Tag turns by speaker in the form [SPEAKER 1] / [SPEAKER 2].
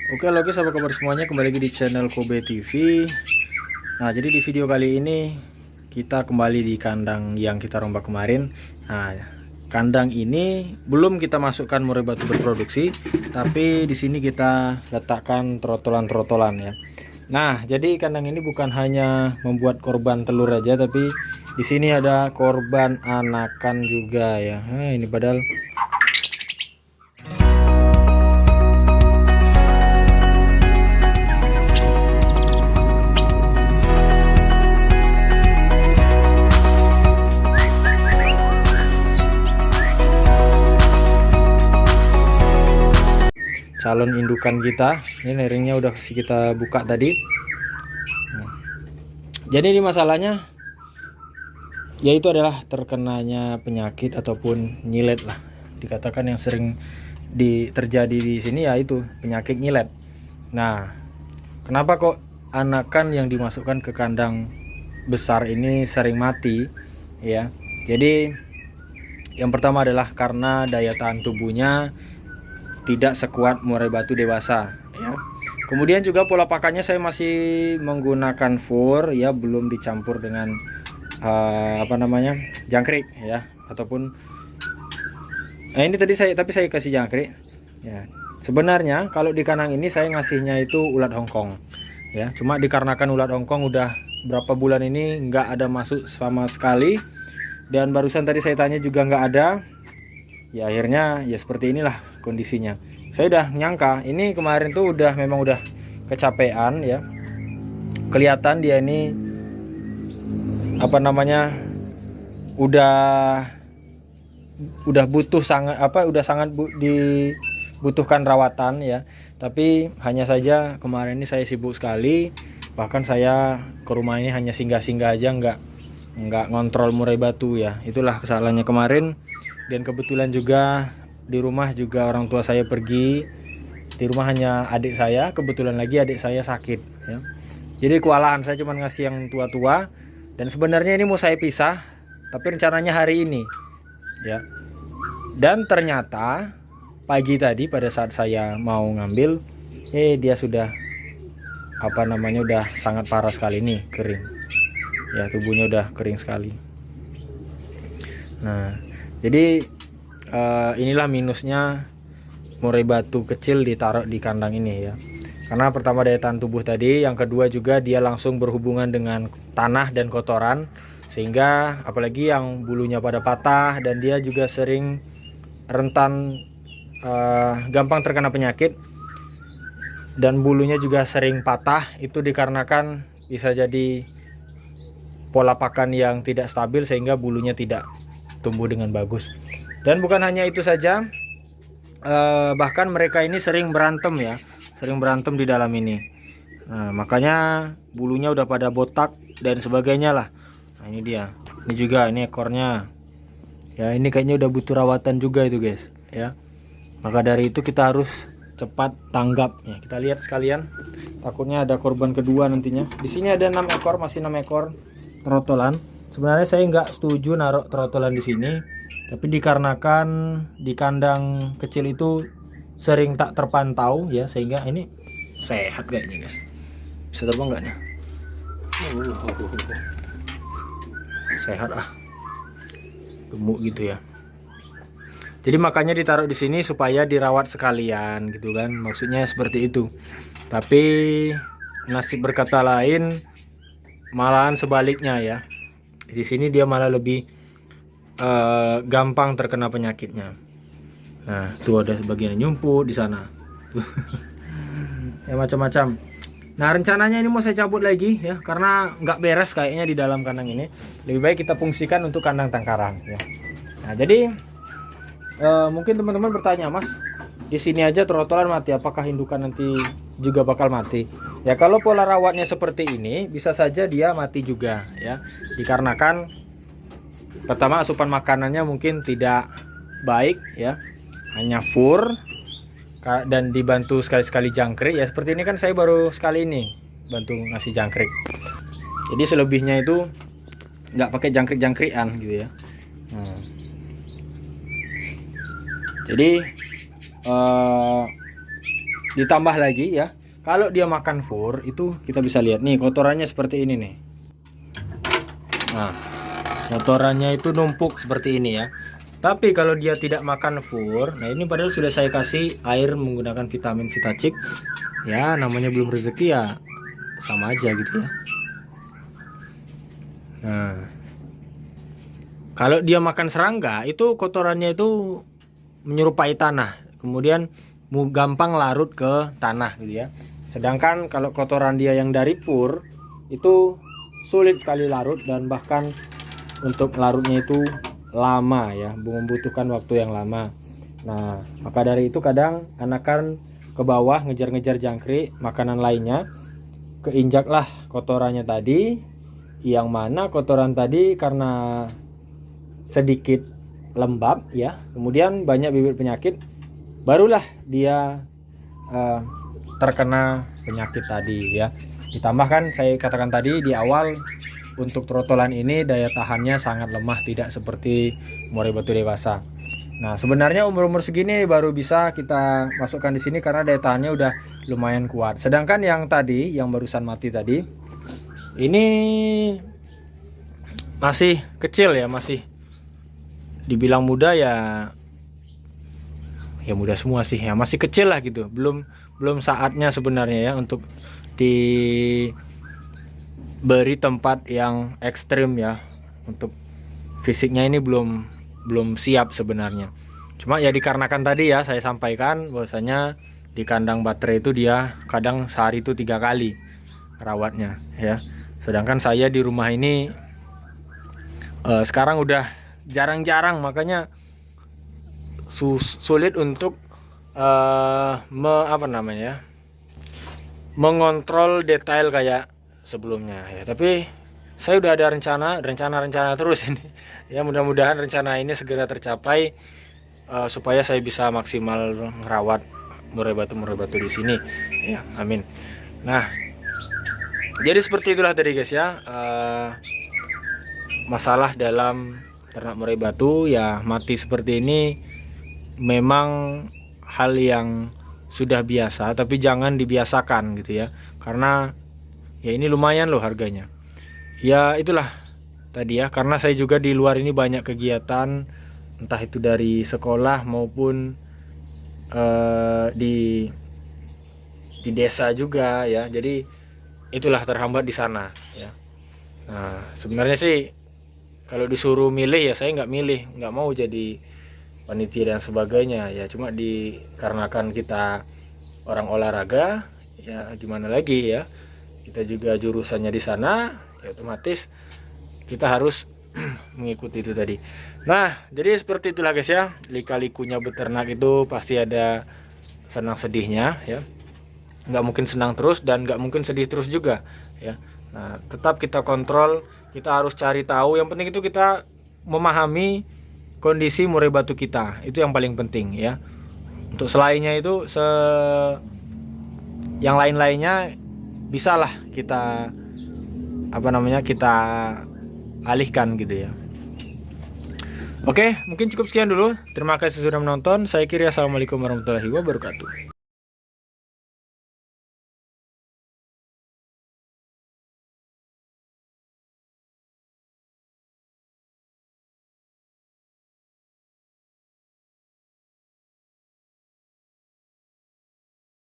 [SPEAKER 1] Oke, halo guys, apa kabar semuanya? Kembali lagi di channel Kobe TV. Nah, jadi di video kali ini kita kembali di kandang yang kita rombak kemarin. Nah, kandang ini belum kita masukkan murai batu berproduksi, tapi di sini kita letakkan trotolan-trotolan ya. Nah, jadi kandang ini bukan hanya membuat korban telur aja, tapi di sini ada korban anakan juga ya. Nah, ini padahal calon indukan kita. Ini ringnya udah kita buka tadi. Jadi ini masalahnya yaitu adalah terkenanya penyakit ataupun nyilet lah, dikatakan yang sering terjadi di sini yaitu penyakit nyilet. Nah, kenapa kok anakan yang dimasukkan ke kandang besar ini sering mati ya? Jadi yang pertama adalah karena daya tahan tubuhnya tidak sekuat murai batu dewasa ya. Kemudian juga pola pakannya saya masih menggunakan fur ya, belum dicampur dengan jangkrik ya, ataupun ini tadi saya kasih jangkrik ya. Sebenarnya kalau di kandang ini saya ngasihnya itu ulat Hongkong ya, cuma dikarenakan ulat Hongkong udah berapa bulan ini nggak ada masuk sama sekali, dan barusan tadi saya tanya juga nggak ada ya, akhirnya ya seperti inilah kondisinya. Saya udah nyangka ini kemarin tuh memang udah kecapean ya, kelihatan dia ini udah butuh sangat dibutuhkan rawatan ya. Tapi hanya saja kemarin ini saya sibuk sekali, bahkan saya ke rumah ini hanya singgah-singgah aja, nggak ngontrol murai batu ya. Itulah kesalahannya kemarin. Dan kebetulan juga di rumah juga orang tua saya pergi, di rumah hanya adik saya, kebetulan lagi adik saya sakit ya. Jadi kewalahan, saya cuma ngasih yang tua-tua, dan sebenarnya ini mau saya pisah tapi rencananya hari ini ya. Dan ternyata pagi tadi pada saat saya mau ngambil, dia sudah udah sangat parah sekali nih, kering ya, tubuhnya udah kering sekali. Nah, jadi inilah minusnya murai batu kecil ditaruh di kandang ini ya. Karena pertama daya tahan tubuh tadi, yang kedua juga dia langsung berhubungan dengan tanah dan kotoran, sehingga apalagi yang bulunya pada patah, dan dia juga sering rentan gampang terkena penyakit, dan bulunya juga sering patah. Itu dikarenakan bisa jadi pola pakan yang tidak stabil sehingga bulunya tidak tumbuh dengan bagus. Dan bukan hanya itu saja, bahkan mereka ini sering berantem ya, sering berantem di dalam ini. Nah, makanya bulunya udah pada botak dan sebagainya lah. Nah, ini dia, ini juga, ini ekornya ya, ini kayaknya udah butuh rawatan juga itu guys ya. Maka dari itu kita harus cepat tanggap ya. Kita lihat sekalian, takutnya ada korban kedua nantinya. Di sini ada 6 ekor, masih 6 ekor trotolan. Sebenarnya saya nggak setuju naruh trotolan di sini, tapi dikarenakan di kandang kecil itu sering tak terpantau ya, sehingga ini sehat kayaknya guys. Bisa terbang nggak nih? Sehat gemuk gitu ya. Jadi makanya ditaruh di sini supaya dirawat sekalian gitu kan, maksudnya seperti itu. Tapi nasib berkata lain, malahan sebaliknya ya. Di sini dia malah lebih gampang terkena penyakitnya. Nah, tuh ada sebagian nyumput di sana. Ya macam-macam. Nah, rencananya ini mau saya cabut lagi ya, karena nggak beres kayaknya di dalam kandang ini. Lebih baik kita fungsikan untuk kandang tangkaran ya. Nah, jadi mungkin teman-teman bertanya, Mas, di sini aja trotolan mati, apakah indukan nanti juga bakal mati? Ya, kalau pola rawatnya seperti ini, bisa saja dia mati juga ya. Dikarenakan pertama asupan makanannya mungkin tidak baik ya, hanya fur dan dibantu sekali-sekali jangkrik ya. Seperti ini kan saya baru sekali ini bantu ngasih jangkrik. Jadi selebihnya itu nggak pakai jangkrik-jangkrikan gitu ya. Jadi ditambah lagi ya. Kalau dia makan fur itu kita bisa lihat nih kotorannya seperti ini nih. Nah, kotorannya itu numpuk seperti ini ya. Tapi kalau dia tidak makan fur, nah ini padahal sudah saya kasih air menggunakan vitamin Vitacik. Ya, namanya belum rezeki ya sama aja gitu ya. Nah, kalau dia makan serangga itu kotorannya itu menyerupai tanah. Kemudian gampang larut ke tanah gitu ya. Sedangkan kalau kotoran dia yang dari fur itu sulit sekali larut dan bahkan untuk larutnya itu lama ya, membutuhkan waktu yang lama. Nah, maka dari itu kadang anakan ke bawah ngejar-ngejar jangkrik makanan lainnya, keinjaklah kotorannya tadi, yang mana kotoran tadi karena sedikit lembab ya, kemudian banyak bibit penyakit, barulah dia terkena penyakit tadi ya. Ditambahkan saya katakan tadi di awal, untuk trotolan ini daya tahannya sangat lemah, tidak seperti murai batu dewasa. Nah, sebenarnya umur-umur segini baru bisa kita masukkan di sini karena daya tahannya udah lumayan kuat. Sedangkan yang tadi, yang barusan mati tadi, ini masih kecil ya, masih dibilang muda ya muda semua sih ya, masih kecil lah gitu. Belum saatnya sebenarnya ya untuk diberi tempat yang ekstrim ya. Untuk fisiknya ini belum siap sebenarnya. Cuma ya dikarenakan tadi ya saya sampaikan bahwasanya di kandang baterai itu dia kadang sehari itu 3 kali rawatnya ya. Sedangkan saya di rumah ini sekarang udah jarang-jarang, makanya sulit untuk mengontrol detail kayak sebelumnya ya. Tapi saya udah ada rencana terus ini ya, mudah-mudahan rencana ini segera tercapai supaya saya bisa maksimal merawat murai batu di sini ya, amin. Nah, jadi seperti itulah tadi guys ya, masalah dalam ternak murai batu ya, mati seperti ini memang hal yang sudah biasa, tapi jangan dibiasakan gitu ya, karena ya ini lumayan loh harganya ya. Itulah tadi ya, karena saya juga di luar ini banyak kegiatan, entah itu dari sekolah maupun di desa juga ya, jadi itulah terhambat di sana ya. Nah, sebenarnya sih kalau disuruh milih ya saya nggak mau jadi panitia dan sebagainya ya, cuma dikarenakan kita orang olahraga ya, gimana lagi ya, kita juga jurusannya di sana ya, otomatis kita harus mengikuti itu tadi. Nah, jadi seperti itulah guys ya, lika-likunya beternak itu pasti ada senang sedihnya ya, nggak mungkin senang terus dan nggak mungkin sedih terus juga ya. Nah, tetap kita kontrol, kita harus cari tahu, yang penting itu kita memahami kondisi murai batu kita, itu yang paling penting ya. Untuk selainnya itu yang lain-lainnya bisalah kita kita alihkan gitu ya. Oke, mungkin cukup sekian dulu. Terima kasih sudah menonton. Saya Kiri, assalamualaikum warahmatullahi wabarakatuh.